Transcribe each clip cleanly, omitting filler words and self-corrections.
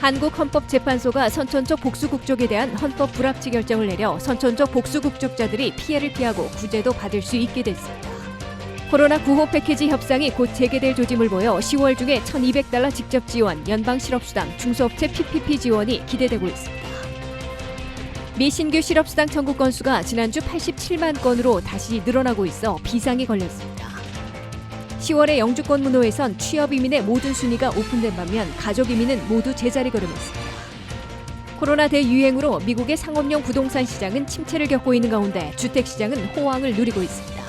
한국헌법재판소가 선천적 복수국적에 대한 헌법 불합치 결정을 내려 선천적 복수국적자들이 피해를 피하고 구제도 받을 수 있게 됐습니다. 코로나 구호 패키지 협상이 곧 재개될 조짐을 보여 10월 중에 $1,200 직접 지원, 연방 실업수당, 중소업체 PPP 지원이 기대되고 있습니다. 미 신규 실업수당 청구 건수가 지난주 87만 건으로 다시 늘어나고 있어 비상이 걸렸습니다. 10월에 영주권 문호에선 취업 이민의 모든 순위가 오픈된 반면 가족 이민은 모두 제자리 걸음했습니다. 코로나 대유행으로 미국의 상업용 부동산 시장은 침체를 겪고 있는 가운데 주택 시장은 호황을 누리고 있습니다.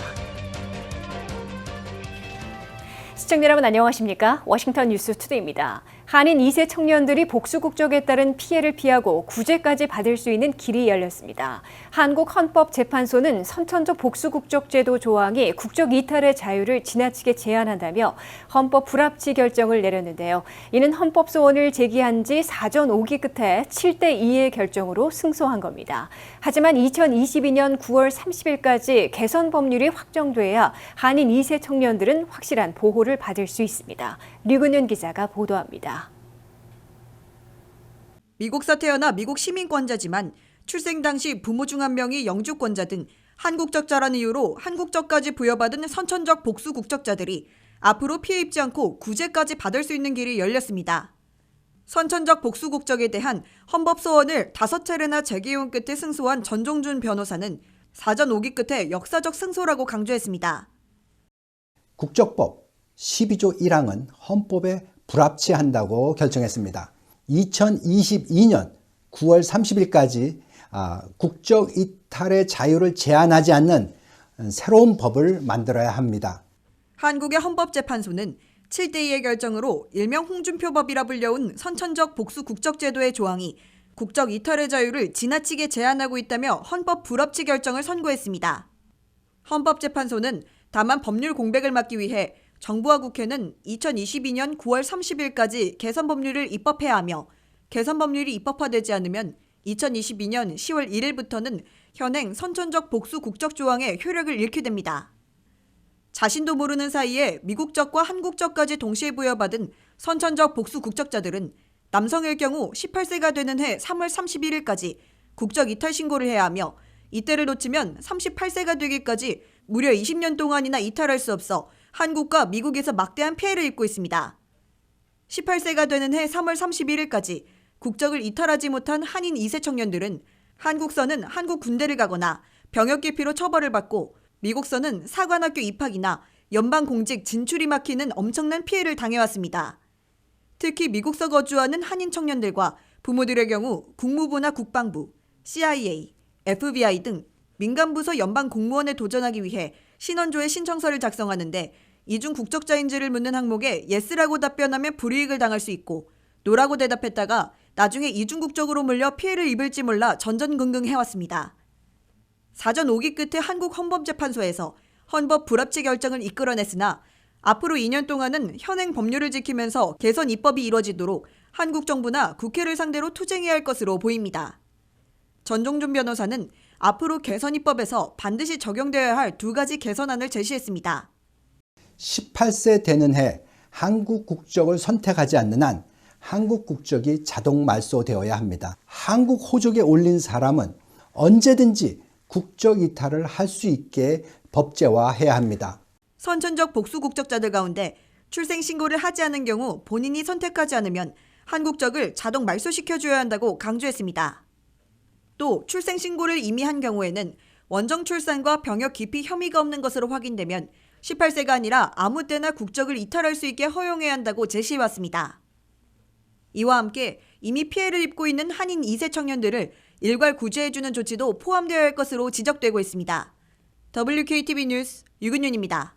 시청자 여러분 안녕하십니까? 워싱턴 뉴스 투데이입니다. 한인 2세 청년들이 복수국적에 따른 피해를 피하고 구제까지 받을 수 있는 길이 열렸습니다. 한국헌법재판소는 선천적 복수국적 제도 조항이 국적 이탈의 자유를 지나치게 제한한다며 헌법 불합치 결정을 내렸는데요. 이는 헌법 소원을 제기한 지 사전 5기 끝에 7대2의 결정으로 승소한 겁니다. 하지만 2022년 9월 30일까지 개선 법률이 확정돼야 한인 2세 청년들은 확실한 보호를 받을 수 있습니다. 류근윤 기자가 보도합니다. 미국서 태어나 미국 시민권자지만 출생 당시 부모 중 한 명이 영주권자 등 한국적자라는 이유로 한국적까지 부여받은 선천적 복수 국적자들이 앞으로 피해 입지 않고 구제까지 받을 수 있는 길이 열렸습니다. 선천적 복수 국적에 대한 헌법 소원을 5차례나 재개용 끝에 승소한 전종준 변호사는 사전 5기 끝에 역사적 승소라고 강조했습니다. 국적법 12조 1항은 헌법에 불합치한다고 결정했습니다. 2022년 9월 30일까지 국적 이탈의 자유를 제한하지 않는 새로운 법을 만들어야 합니다. 한국의 헌법재판소는 7대2의 결정으로 일명 홍준표법이라 불려온 선천적 복수 국적제도의 조항이 국적 이탈의 자유를 지나치게 제한하고 있다며 헌법 불합치 결정을 선고했습니다. 헌법재판소는 다만 법률 공백을 막기 위해 정부와 국회는 2022년 9월 30일까지 개선 법률을 입법해야 하며 개선 법률이 입법화되지 않으면 2022년 10월 1일부터는 현행 선천적 복수 국적 조항의 효력을 잃게 됩니다. 자신도 모르는 사이에 미국적과 한국적까지 동시에 부여받은 선천적 복수 국적자들은 남성일 경우 18세가 되는 해 3월 31일까지 국적 이탈 신고를 해야 하며 이때를 놓치면 38세가 되기까지 무려 20년 동안이나 이탈할 수 없어 한국과 미국에서 막대한 피해를 입고 있습니다. 18세가 되는 해 3월 31일까지 국적을 이탈하지 못한 한인 2세 청년들은 한국서는 한국 군대를 가거나 병역 기피로 처벌을 받고 미국서는 사관학교 입학이나 연방 공직 진출이 막히는 엄청난 피해를 당해왔습니다. 특히 미국서 거주하는 한인 청년들과 부모들의 경우 국무부나 국방부, CIA, FBI 등 민간부서 연방 공무원에 도전하기 위해 신원조회 신청서를 작성하는데 이중 국적자인지를 묻는 항목에 예스라고 답변하면 불이익을 당할 수 있고 노라고 대답했다가 나중에 이중 국적으로 물려 피해를 입을지 몰라 전전긍긍 해왔습니다. 사전 5기 끝에 한국헌법재판소에서 헌법 불합치 결정을 이끌어냈으나 앞으로 2년 동안은 현행 법률을 지키면서 개선 입법이 이뤄지도록 한국 정부나 국회를 상대로 투쟁해야 할 것으로 보입니다. 전종준 변호사는 앞으로 개선 입법에서 반드시 적용되어야 할 2가지 개선안을 제시했습니다. 18세 되는 해 한국 국적을 선택하지 않는 한 한국 국적이 자동 말소되어야 합니다. 한국 호적에 올린 사람은 언제든지 국적 이탈을 할 수 있게 법제화해야 합니다. 선천적 복수 국적자들 가운데 출생 신고를 하지 않은 경우 본인이 선택하지 않으면 한국적을 자동 말소시켜줘야 한다고 강조했습니다. 또 출생 신고를 이미 한 경우에는 원정 출산과 병역 기피 혐의가 없는 것으로 확인되면 18세가 아니라 아무 때나 국적을 이탈할 수 있게 허용해야 한다고 제시해왔습니다. 이와 함께 이미 피해를 입고 있는 한인 2세 청년들을 일괄 구제해주는 조치도 포함되어야 할 것으로 지적되고 있습니다. WKTV 뉴스 유근윤입니다.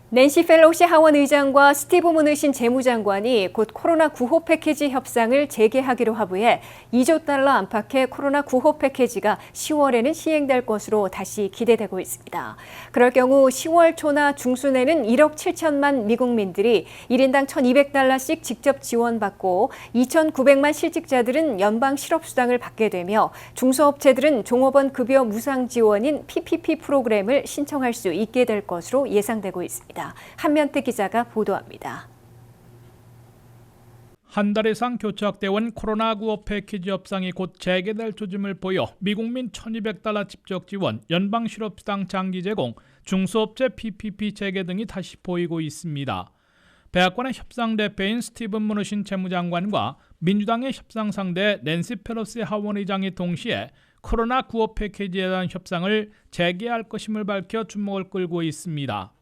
낸시 펠로시 하원 의장과 스티브 무누신 재무장관이 곧 코로나 구호 패키지 협상을 재개하기로 합의해 $2조 안팎의 코로나 구호 패키지가 10월에는 시행될 것으로 다시 기대되고 있습니다. 그럴 경우 10월 초나 중순에는 1억 7천만 미국민들이 1인당 $1,200씩 직접 지원받고 2,900만 실직자들은 연방 실업수당을 받게 되며 중소업체들은 종업원 급여 무상 지원인 PPP 프로그램을 신청할 수 있게 될 것으로 예상되고 있습니다. 한면태 기자가 보도합니다. 한 달 이상 교착돼 온 코로나9 패키지 협상이 곧 재개될 조짐을 보여 미국민 $1,200 직접 지원, 연방 실업수당 장기 제공, 중소업체 PPP 재개 등이 다시 보이고 있습니다. 백악관의 협상 대표인 스티븐 무누신 재무장관과 민주당의 협상 상대 낸시 펠로시 하원의장이 동시에 코로나9 패키지에 대한 협상을 재개할 것임을 밝혀 주목을 끌고 있습니다.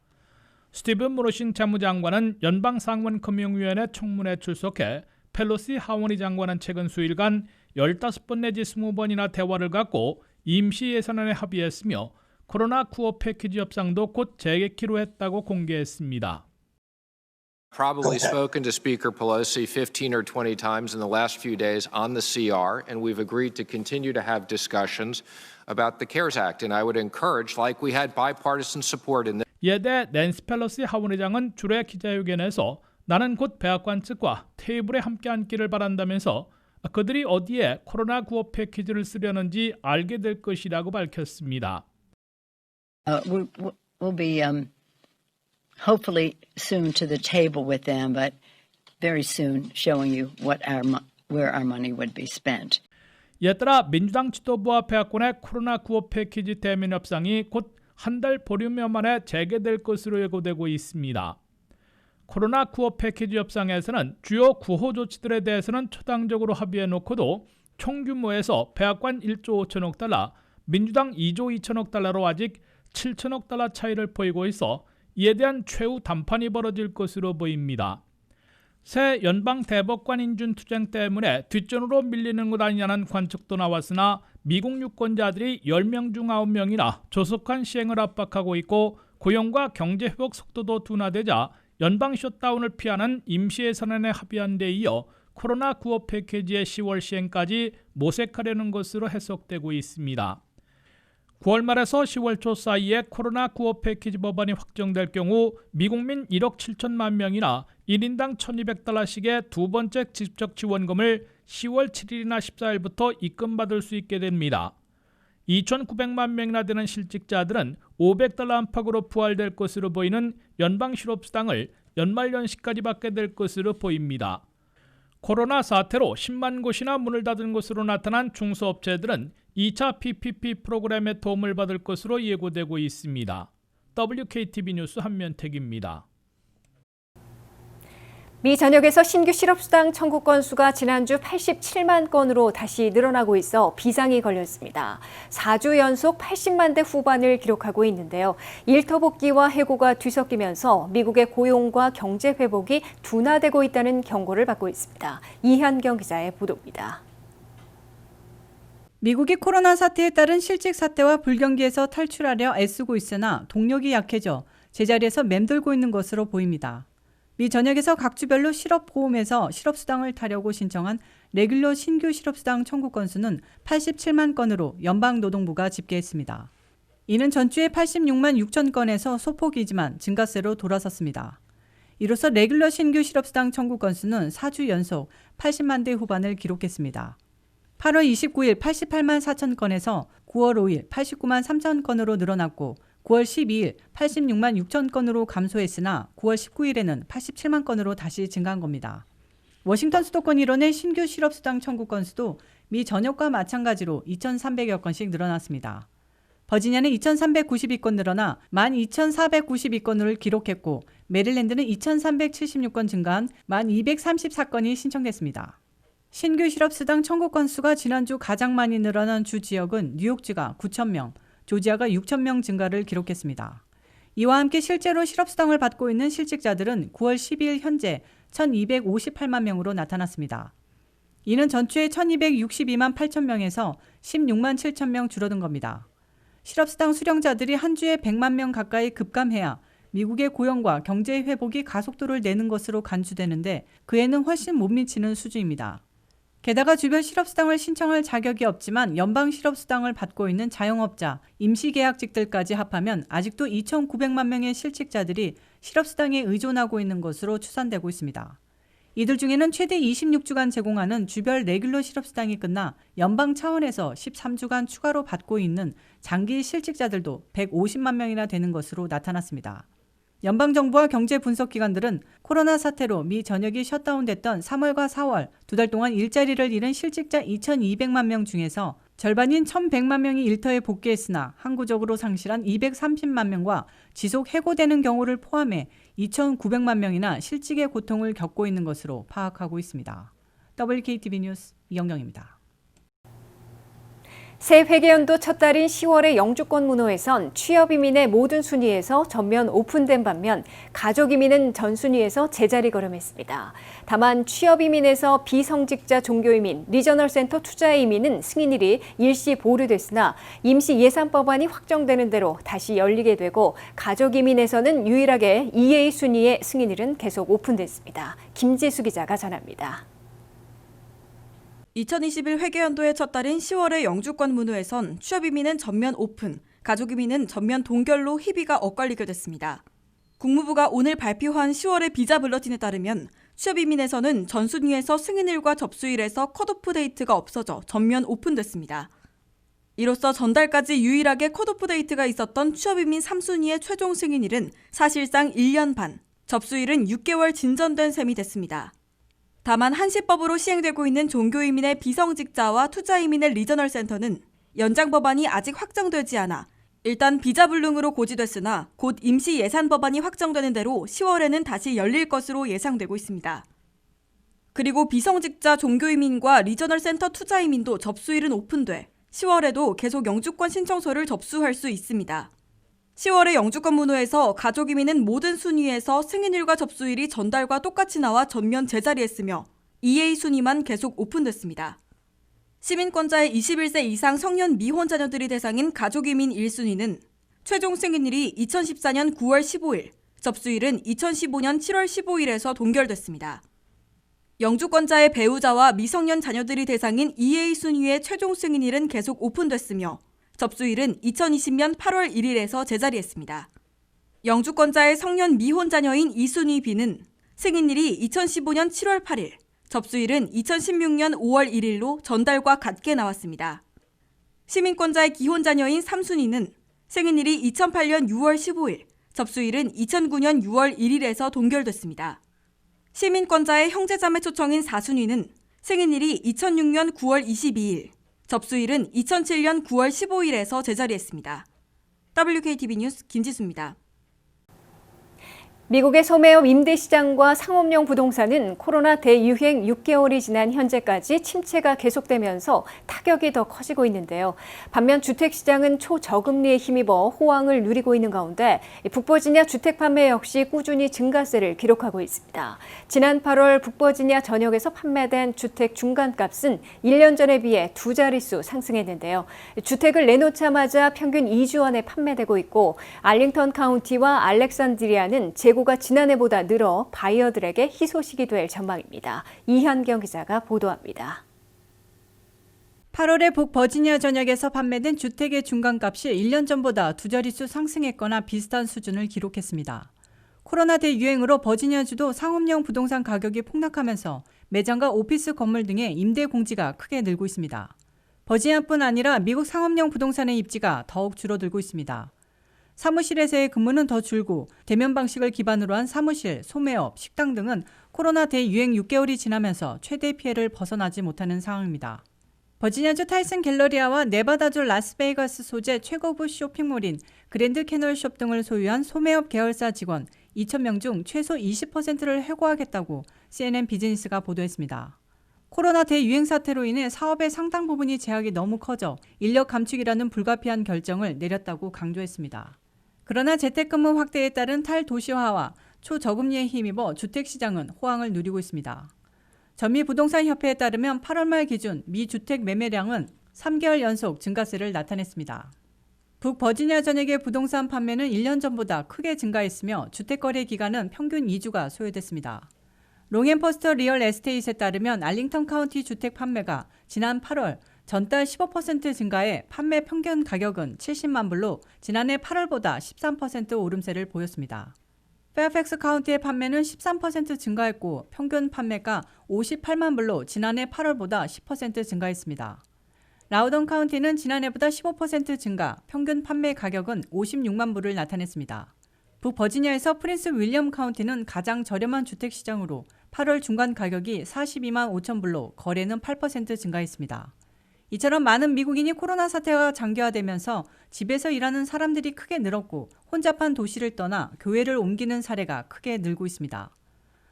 스티븐 무누신 재무장관은 연방상원금융위원회 청문회에 출석해 펠로시 하원의장과는 최근 수일간 15번 내지 20번이나 대화를 갖고 임시 예산안에 합의했으며 코로나9 패키지 협상도 곧 재개키로 했다고 공개했습니다. Probably spoken to Speaker Pelosi 15 or 20 times in the last few days on the CR, and we've agreed to continue to have discussions about the CARES Act. And I would encourage, like we had bipartisan support in this. 이에 대해 낸시 펠로시 하원의장은 주례 기자회견에서 나는 곧 백악관 측과 테이블에 함께 앉기를 바란다면서 그들이 어디에 코로나9 패키지를 쓰려는지 알게 될 것이라고 밝혔습니다. We'll be hopefully soon to the table with them, but very soon showing you where our money would be spent. 이에 따라 민주당 지도부와 백악관의 코로나9 패키지 대면 협상이 곧 한 달 보름여 만에 재개될 것으로 예고되고 있습니다. 코로나9 패키지 협상에서는 주요 구호 조치들에 대해서는 초당적으로 합의해놓고도 총 규모에서 백악관 1조 5천억 달러, 민주당 2조 2천억 달러로 아직 7천억 달러 차이를 보이고 있어 이에 대한 최후談判이 벌어질 것으로 보입니다. 새 연방 대법관 인준 투쟁 때문에 뒷전으로 밀리는 것 아니냐는 관측도 나왔으나 미국 유권자들이 10명 중 9명이나 조속한 시행을 압박하고 있고 고용과 경제 회복 속도도 둔화되자 연방 셧다운을 피하는 임시 예산안에 합의한 데 이어 코로나9 패키지의 10월 시행까지 모색하려는 것으로 해석되고 있습니다. 9월 말에서 10월 초 사이에 코로나9 패키지 법안이 확정될 경우 미국민 1억 7천만 명이나 1인당 $1,200씩의 두 번째 직접 지원금을 10월 7일이나 14일부터 입금받을 수 있게 됩니다. 2,900만 명이나 되는 실직자들은 $500 안팎으로 부활될 것으로 보이는 연방 실업수당을 연말연시까지 받게 될 것으로 보입니다. 코로나 사태로 10만 곳이나 문을 닫은 것으로 나타난 중소업체들은 2차 PPP 프로그램의 도움을 받을 것으로 예고되고 있습니다. WKTV 뉴스 한면택입니다. 미 전역에서 신규 실업수당 청구 건수가 지난주 87만 건으로 다시 늘어나고 있어 비상이 걸렸습니다. 4주 연속 80만 대 후반을 기록하고 있는데요. 일터 복귀와 해고가 뒤섞이면서 미국의 고용과 경제 회복이 둔화되고 있다는 경고를 받고 있습니다. 이현경 기자의 보도입니다. 미국이 코로나 사태에 따른 실직 사태와 불경기에서 탈출하려 애쓰고 있으나 동력이 약해져 제자리에서 맴돌고 있는 것으로 보입니다. 미 전역에서 각 주별로 실업보험에서 실업수당을 타려고 신청한 레귤러 신규 실업수당 청구 건수는 87만 건으로 연방노동부가 집계했습니다. 이는 전주에 86만 6천 건에서 소폭이지만 증가세로 돌아섰습니다. 이로써 레귤러 신규 실업수당 청구 건수는 4주 연속 80만 대 후반을 기록했습니다. 8월 29일 88만 4천 건에서 9월 5일 89만 3천 건으로 늘어났고 9월 12일 86만 6천 건으로 감소했으나 9월 19일에는 87만 건으로 다시 증가한 겁니다. 워싱턴 수도권 일원의 신규 실업수당 청구 건수도 미 전역과 마찬가지로 2,300여 건씩 늘어났습니다. 버지니아는 2,392건 늘어나 12,492건을 기록했고 메릴랜드는 2,376건 증가한 1,234건이 신청됐습니다. 신규 실업수당 청구 건수가 지난주 가장 많이 늘어난 주 지역은 뉴욕주가 9,000명, 조지아가 6,000명 증가를 기록했습니다. 이와 함께 실제로 실업수당을 받고 있는 실직자들은 9월 12일 현재 1,258만 명으로 나타났습니다. 이는 전주에 1,262만 8천 명에서 16만 7천 명 줄어든 겁니다. 실업수당 수령자들이 한 주에 100만 명 가까이 급감해야 미국의 고용과 경제 회복이 가속도를 내는 것으로 간주되는데 그에는 훨씬 못 미치는 수준입니다. 게다가 주별 실업수당을 신청할 자격이 없지만 연방 실업수당을 받고 있는 자영업자, 임시계약직들까지 합하면 아직도 2,900만 명의 실직자들이 실업수당에 의존하고 있는 것으로 추산되고 있습니다. 이들 중에는 최대 26주간 제공하는 주별 레귤러 실업수당이 끝나 연방 차원에서 13주간 추가로 받고 있는 장기 실직자들도 150만 명이나 되는 것으로 나타났습니다. 연방정부와 경제분석기관들은 코로나 사태로 미 전역이 셧다운됐던 3월과 4월 2달 동안 일자리를 잃은 실직자 2,200만 명 중에서 절반인 1,100만 명이 일터에 복귀했으나 항구적으로 상실한 230만 명과 지속 해고되는 경우를 포함해 2,900만 명이나 실직의 고통을 겪고 있는 것으로 파악하고 있습니다. WKTV 뉴스 이영경입니다. 새 회계연도 첫 달인 10월의 영주권 문호에선 취업이민의 모든 순위에서 전면 오픈된 반면 가족이민은 전 순위에서 제자리 걸음했습니다. 다만 취업이민에서 비성직자 종교이민, 리저널센터 투자이민은 승인일이 일시 보류됐으나 임시 예산법안이 확정되는 대로 다시 열리게 되고 가족이민에서는 유일하게 EA 순위의 승인일은 계속 오픈됐습니다. 김지수 기자가 전합니다. 2021 회계연도의 첫 달인 10월의 영주권 문호에선 취업이민은 전면 오픈, 가족이민은 전면 동결로 희비가 엇갈리게 됐습니다. 국무부가 오늘 발표한 10월의 비자 블러틴에 따르면 취업이민에서는 전 순위에서 승인일과 접수일에서 컷오프 데이트가 없어져 전면 오픈됐습니다. 이로써 전달까지 유일하게 컷오프 데이트가 있었던 취업이민 3순위의 최종 승인일은 사실상 1년 반, 접수일은 6개월 진전된 셈이 됐습니다. 다만 한시법으로 시행되고 있는 종교이민의 비성직자와 투자이민의 리저널 센터는 연장 법안이 아직 확정되지 않아 일단 비자불능으로 고지됐으나 곧 임시 예산 법안이 확정되는 대로 10월에는 다시 열릴 것으로 예상되고 있습니다. 그리고 비성직자 종교이민과 리저널 센터 투자이민도 접수일은 오픈돼 10월에도 계속 영주권 신청서를 접수할 수 있습니다. 10월의 영주권 문호에서 가족이민은 모든 순위에서 승인일과 접수일이 전달과 똑같이 나와 전면 제자리했으며 EA 순위만 계속 오픈됐습니다. 시민권자의 21세 이상 성년 미혼 자녀들이 대상인 가족이민 1순위는 최종 승인일이 2014년 9월 15일, 접수일은 2015년 7월 15일에서 동결됐습니다. 영주권자의 배우자와 미성년 자녀들이 대상인 EA 순위의 최종 승인일은 계속 오픈됐으며 접수일은 2020년 8월 1일에서 제자리했습니다. 영주권자의 성년 미혼 자녀인 2순위 B는 승인일이 2015년 7월 8일, 접수일은 2016년 5월 1일로 전달과 같게 나왔습니다. 시민권자의 기혼 자녀인 3순위는 승인일이 2008년 6월 15일, 접수일은 2009년 6월 1일에서 동결됐습니다. 시민권자의 형제자매 초청인 4순위는 승인일이 2006년 9월 22일, 접수일은 2007년 9월 15일에서 제자리했습니다. WKTV 뉴스 김지수입니다. 미국의 소매업 임대시장과 상업용 부동산은 코로나 대유행 6개월이 지난 현재까지 침체가 계속되면서 타격이 더 커지고 있는데요. 반면 주택시장은 초저금리에 힘입어 호황을 누리고 있는 가운데 북버지니아 주택 판매 역시 꾸준히 증가세를 기록하고 있습니다. 지난 8월 북버지니아 전역에서 판매된 주택 중간값은 1년 전에 비해 2자릿수 상승했는데요. 주택을 내놓자마자 평균 2주 안에 판매되고 있고 알링턴 카운티와 알렉산드리아는 재고가 지난해보다 늘어 바이어들에게 희소식이 될 전망입니다. 이현경 기자가 보도합니다. 8월에 북버지니아 전역에서 판매된 주택의 중간값이 1년 전보다 2자릿수 상승했거나 비슷한 수준을 기록했습니다. 코로나 대유행으로 버지니아주도 상업용 부동산 가격이 폭락하면서 매장과 오피스 건물 등의 임대 공지가 크게 늘고 있습니다. 버지니아뿐 아니라 미국 상업용 부동산의 입지가 더욱 줄어들고 있습니다. 사무실에서의 근무는 더 줄고 대면 방식을 기반으로 한 사무실, 소매업, 식당 등은 코로나 대유행 6개월이 지나면서 최대 피해를 벗어나지 못하는 상황입니다. 버지니아주 타이슨 갤러리아와 네바다주 라스베이거스 소재 최고부 쇼핑몰인 그랜드 캐널숍 등을 소유한 소매업 계열사 직원 2,000명 중 최소 20%를 해고하겠다고 CNN 비즈니스가 보도했습니다. 코로나 대유행 사태로 인해 사업의 상당 부분이 제약이 너무 커져 인력 감축이라는 불가피한 결정을 내렸다고 강조했습니다. 그러나 재택근무 확대에 따른 탈도시화와 초저금리에 힘입어 주택시장은 호황을 누리고 있습니다. 전미부동산협회에 따르면 8월 말 기준 미 주택 매매량은 3개월 연속 증가세를 나타냈습니다. 북버지니아 전역의 부동산 판매는 1년 전보다 크게 증가했으며 주택거래 기간은 평균 2주가 소요됐습니다. 롱앤퍼스터 리얼 에스테이트에 따르면 알링턴 카운티 주택 판매가 지난 8월 전달 15% 증가해 판매 평균 가격은 70만 불로 지난해 8월보다 13% 오름세를 보였습니다. 페어팩스 카운티의 판매는 13% 증가했고 평균 판매가 58만 불로 지난해 8월보다 10% 증가했습니다. 라우던 카운티는 지난해보다 15% 증가, 평균 판매 가격은 56만 불을 나타냈습니다. 북버지니아에서 프린스 윌리엄 카운티는 가장 저렴한 주택시장으로 8월 중간 가격이 42만 5천 불로 거래는 8% 증가했습니다. 이처럼 많은 미국인이 코로나 사태가 장기화되면서 집에서 일하는 사람들이 크게 늘었고 혼잡한 도시를 떠나 교회를 옮기는 사례가 크게 늘고 있습니다.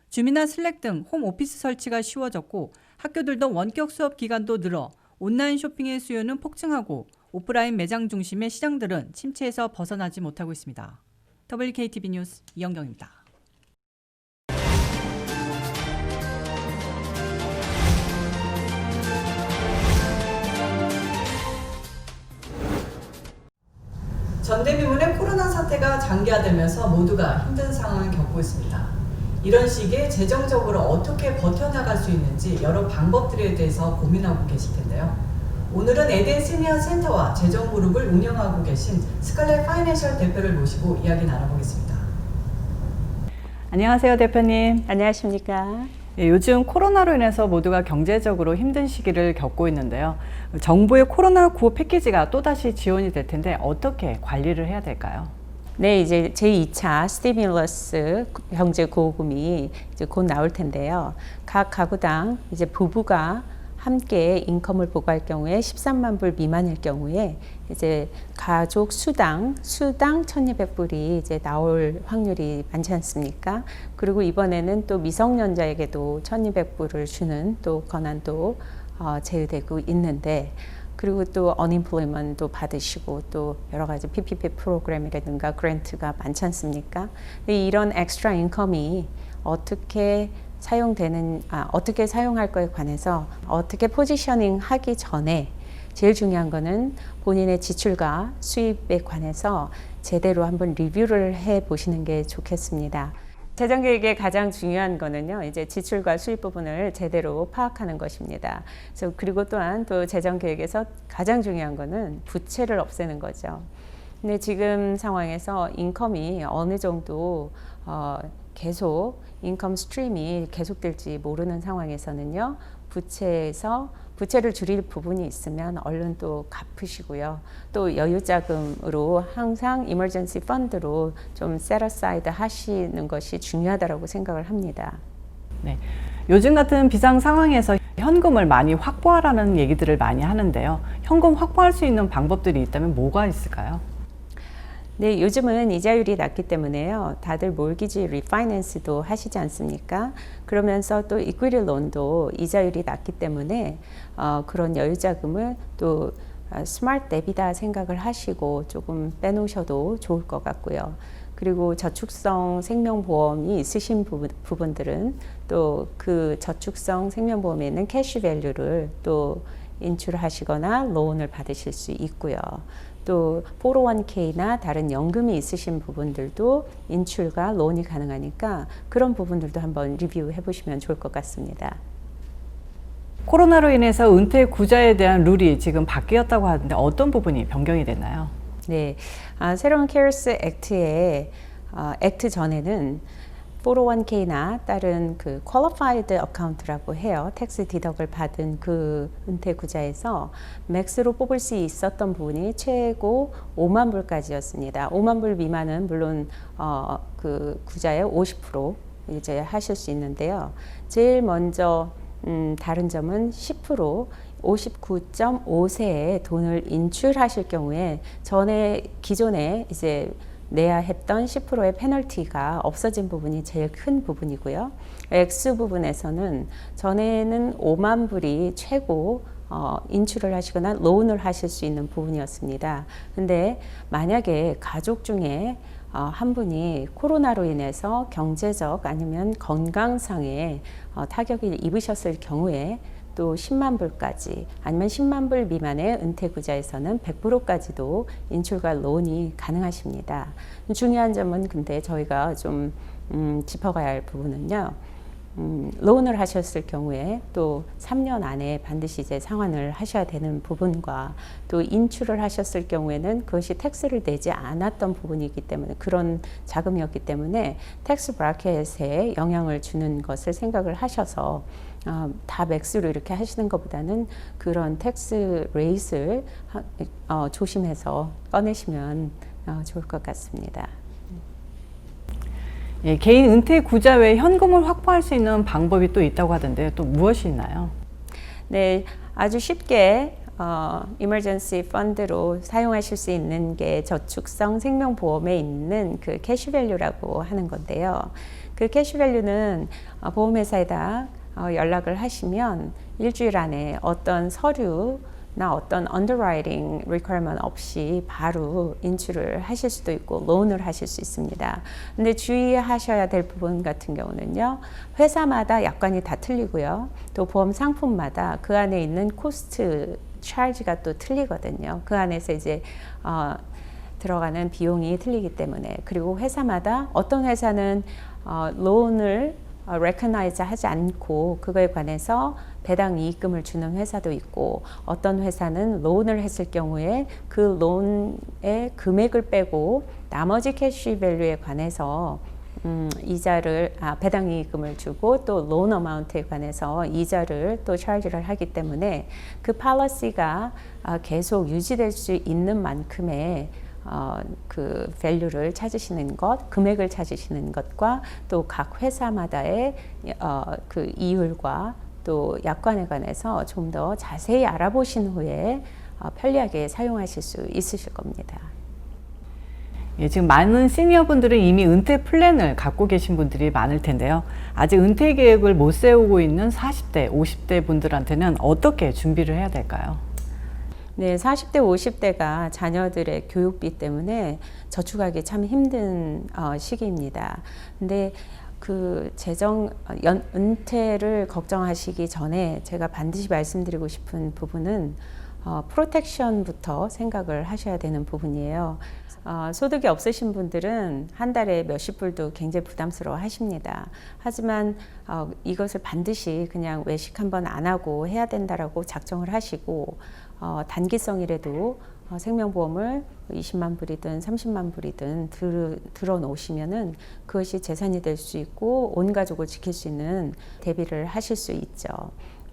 줌이나 슬랙 등 홈오피스 설치가 쉬워졌고 학교들도 원격 수업 기간도 늘어 온라인 쇼핑의 수요는 폭증하고 오프라인 매장 중심의 시장들은 침체에서 벗어나지 못하고 있습니다. WKTV 뉴스 이영경입니다. 전대미문의 코로나 사태가 장기화되면서 모두가 힘든 상황을 겪고 있습니다. 이런 시기에 재정적으로 어떻게 버텨나갈 수 있는지 여러 방법들에 대해서 고민하고 계실 텐데요. 오늘은 에덴 시니어 센터와 재정 그룹을 운영하고 계신 스칼렛 파이낸셜 대표를 모시고 이야기 나눠보겠습니다. 안녕하세요, 대표님. 안녕하십니까. 요즘 코로나로 인해서 모두가 경제적으로 힘든 시기를 겪고 있는데요. 정부의 코로나 구호 패키지가 또다시 지원이 될 텐데 어떻게 관리를 해야 될까요? 네, 이제 제2차 스티뮬러스 경제 구호금이 이제 곧 나올 텐데요. 각 가구당 이제 부부가 함께 인컴을 보고할 경우에 13만 불 미만일 경우에 이제 가족 수당 1,200불이 이제 나올 확률이 많지 않습니까? 그리고 이번에는 또 미성년자에게도 1,200불을 주는 또 권한도 제휴되고 있는데, 그리고 또 unemployment도 받으시고 또 여러 가지 PPP 프로그램이라든가 그랜트가 많지 않습니까? 이런 엑스트라 인컴이 어떻게 어떻게 사용할 거에 관해서 어떻게 포지셔닝 하기 전에 제일 중요한 거는 본인의 지출과 수입에 관해서 제대로 한번 리뷰를 해 보시는 게 좋겠습니다. 재정계획의 가장 중요한 거는요, 이제 지출과 수입 부분을 제대로 파악하는 것입니다. 그리고 또한 또 재정계획에서 가장 중요한 거는 부채를 없애는 거죠. 근데 지금 상황에서 인컴이 어느 정도 계속 인컴 스트림이 계속될지 모르는 상황에서는요, 부채를 줄일 부분이 있으면 얼른 또 갚으시고요. 또 여유자금으로 항상 이머전시 펀드로 좀 셋어사이드 하시는 것이 중요하다고 생각을 합니다. 네, 요즘 같은 비상 상황에서 현금을 많이 확보하라는 얘기들을 많이 하는데요. 현금 확보할 수 있는 방법들이 있다면 뭐가 있을까요? 네, 요즘은 이자율이 낮기 때문에요. 다들 몰기지 리파이낸스도 하시지 않습니까? 그러면서 또 이퀴티 론도 이자율이 낮기 때문에 그런 여유자금을 또 스마트 랩이다 생각을 하시고 조금 빼놓으셔도 좋을 것 같고요. 그리고 저축성 생명보험이 있으신 부분들은 또 그 저축성 생명보험에 있는 캐시 밸류를 또 인출하시거나 론을 받으실 수 있고요. 또 401k나 다른 연금이 있으신 부분들도 인출과 론이 가능하니까 그런 부분들도 한번 리뷰해 보시면 좋을 것 같습니다. 코로나로 인해서 은퇴 구자에 대한 룰이 지금 바뀌었다고 하는데 어떤 부분이 변경이 됐나요? 네, 새로운 케어스 액트의 액트 전에는 401k나 다른 그 qualified account라고 해요. 텍스 디덕을 받은 그 은퇴 구자에서 맥스로 뽑을 수 있었던 부분이 최고 5만 불까지였습니다. 5만 불 미만은 물론 그 구자의 50% 이제 하실 수 있는데요. 제일 먼저 다른 점은 10% 59.5세에 돈을 인출하실 경우에 기존에 이제 내야 했던 10%의 페널티가 없어진 부분이 제일 큰 부분이고요. 액수 부분에서는 전에는 5만 불이 최고 인출을 하시거나 론을 하실 수 있는 부분이었습니다. 근데 만약에 가족 중에 한 분이 코로나로 인해서 경제적 아니면 건강상의 타격을 입으셨을 경우에 또 10만 불까지 아니면 10만 불 미만의 은퇴구자에서는 100%까지도 인출과 론이 가능하십니다. 중요한 점은 근데 저희가 좀 짚어가야 할 부분은요. 론을 하셨을 경우에 또 3년 안에 반드시 이제 상환을 하셔야 되는 부분과 또 인출을 하셨을 경우에는 그것이 텍스를 내지 않았던 부분이기 때문에 그런 자금이었기 때문에 텍스 브래켓에 영향을 주는 것을 생각을 하셔서 다 맥스로 이렇게 하시는 것보다는 그런 텍스 레이트를 조심해서 꺼내시면 좋을 것 같습니다. 예, 개인 은퇴 구자 외에 현금을 확보할 수 있는 방법이 또 있다고 하던데 또 무엇이 있나요? 네, 아주 쉽게 이머전시 펀드로 사용하실 수 있는 게 저축성 생명보험에 있는 그 캐시밸류라고 하는 건데요. 그 캐시밸류는 보험회사에다 연락을 하시면 일주일 안에 어떤 서류나 어떤 underwriting requirement 없이 바로 인출을 하실 수도 있고 론을 하실 수 있습니다. 근데 주의하셔야 될 부분 같은 경우는요. 회사마다 약관이 다 틀리고요. 또 보험 상품마다 그 안에 있는 코스트 차지가 또 틀리거든요. 그 안에서 이제 들어가는 비용이 틀리기 때문에 그리고 회사마다 어떤 회사는 론을 recognize 하지 않고 그거에 관해서 배당 이익금을 주는 회사도 있고 어떤 회사는 론을 했을 경우에 그 론의 금액을 빼고 나머지 캐시 밸류에 관해서 이자를 배당 이익금을 주고 또 론 어마운트에 관해서 이자를 또 차지를 하기 때문에 그 policy가 계속 유지될 수 있는 만큼의 그 밸류를 찾으시는 것, 금액을 찾으시는 것과 또 각 회사마다의 그 이율과 또 약관에 관해서 좀 더 자세히 알아보신 후에 편리하게 사용하실 수 있으실 겁니다. 예, 지금 많은 시니어분들은 이미 은퇴 플랜을 갖고 계신 분들이 많을 텐데요. 아직 은퇴 계획을 못 세우고 있는 40대, 50대 분들한테는 어떻게 준비를 해야 될까요? 네, 40대, 50대가 자녀들의 교육비 때문에 저축하기 참 힘든 시기입니다. 근데 그 은퇴를 걱정하시기 전에 제가 반드시 말씀드리고 싶은 부분은 프로텍션부터 생각을 하셔야 되는 부분이에요. 소득이 없으신 분들은 한 달에 몇십 불도 굉장히 부담스러워 하십니다. 하지만 이것을 반드시 그냥 외식 한번 안 하고 해야 된다라고 작정을 하시고 단기성이라도 생명보험을 20만 불이든 30만 불이든 들어 놓으시면은 그것이 재산이 될 수 있고 온 가족을 지킬 수 있는 대비를 하실 수 있죠.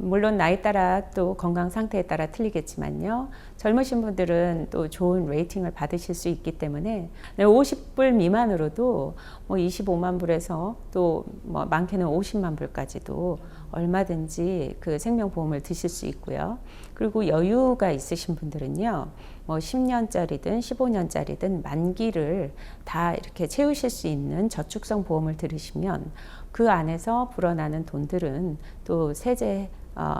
물론 나이 따라 또 건강 상태에 따라 틀리겠지만요. 젊으신 분들은 또 좋은 레이팅을 받으실 수 있기 때문에 50불 미만으로도 뭐 25만 불에서 또 뭐 많게는 50만 불까지도 얼마든지 그 생명보험을 드실 수 있고요. 그리고 여유가 있으신 분들은요. 뭐 10년짜리든 15년짜리든 만기를 다 이렇게 채우실 수 있는 저축성 보험을 들으시면 그 안에서 불어나는 돈들은 또 세제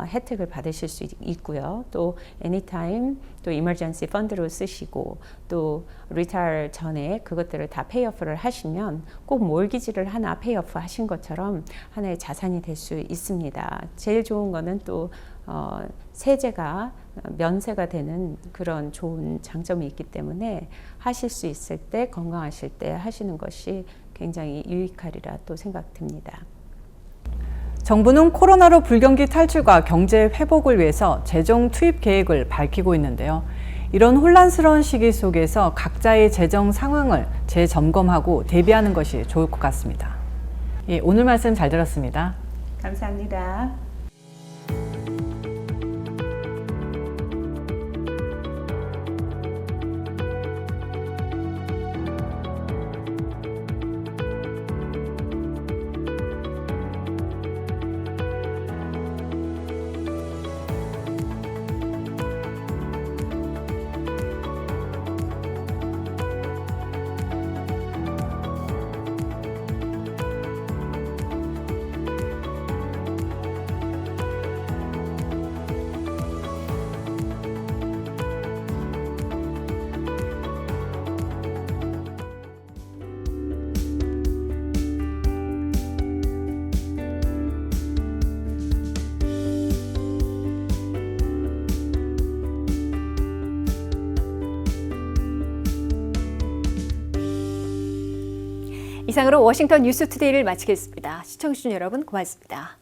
혜택을 받으실 수 있고요. 또 anytime 또 emergency 펀드로 쓰시고 또 리타일 전에 그것들을 다 페이오프를 하시면 꼭 몰기지를 하나 페이오프 하신 것처럼 하나의 자산이 될 수 있습니다. 제일 좋은 거는 또 세제가 면세가 되는 그런 좋은 장점이 있기 때문에 하실 수 있을 때 건강하실 때 하시는 것이 굉장히 유익하리라 또 생각됩니다. 정부는 코로나로 불경기 탈출과 경제 회복을 위해서 재정 투입 계획을 밝히고 있는데요. 이런 혼란스러운 시기 속에서 각자의 재정 상황을 재점검하고 대비하는 것이 좋을 것 같습니다. 예, 오늘 말씀 잘 들었습니다. 감사합니다. 이상으로 워싱턴 뉴스투데이를 마치겠습니다. 시청해주신 여러분 고맙습니다.